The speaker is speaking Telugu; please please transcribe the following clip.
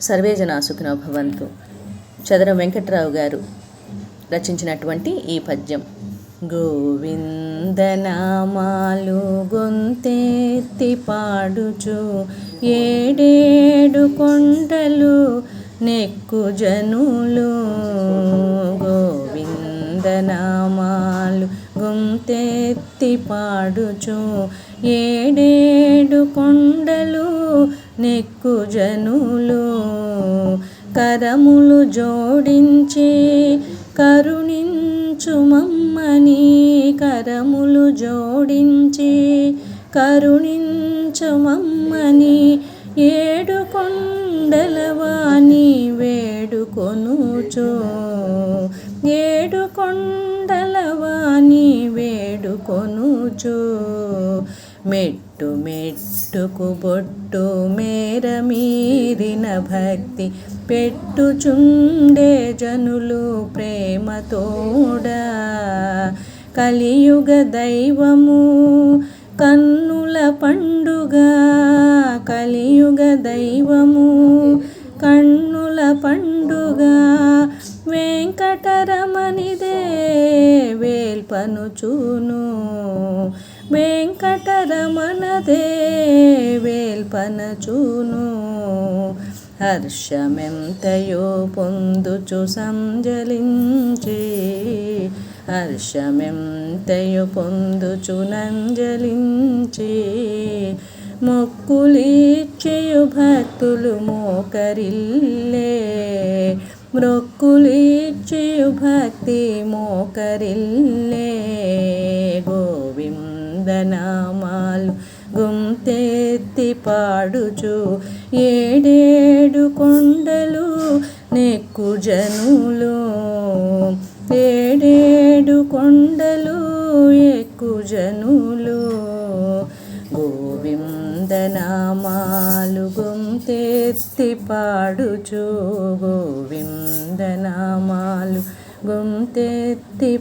సర్వే జనా సుఖినో భవంతు. చదరం వెంకట్రావు గారు రచించినటువంటి ఈ పద్యం. గోవిందనామాలు గొంతెత్తి పాడుచు ఏడేడు కొండలు నెక్కు జనులు. గోవిందనామాలు గొంతెత్తి పాడుచు ఏడేడు కొండలు నెక్కు జనులు. కరములు జోడించి కరుణించుమమ్మని, కరములు జోడించి కరుణించుమమ్మని ఏడు కొండలవాని వేడుకొనుచు. ఏడు కొండలవాని వేడుకొనుచు. మెట్టు మెట్టుకు బొట్టు మేర మీరిన భక్తి పెట్టుచుండే జనులు ప్రేమతోడా. కలియుగ దైవము కన్నుల పండుగ, కలియుగ దైవము కన్నుల పండుగ. వెంకటరమణిదే వేల్పనుచును, వెంకటరమణదే వేల్పనచును. హర్షమెంతయో పొందుచు సంజలించి, హర్షమెంతయో పొందుచు నంజలించి. మొక్కులిచ్చేయు భక్తులు మోకరిల్లే, మొక్కులిచ్చేయు భక్తి మోకరిల్లే. గోవిందనామాలు గొంతెత్తి పాడుచు ఏడేడు కొండలు నెక్కు జనులు. ఏడేడు కొండలు ఎక్కు జనులు. గోవిందనామాలు గొంతెత్తి పాడుచు, గోవిందనామాలు గొంతెత్తి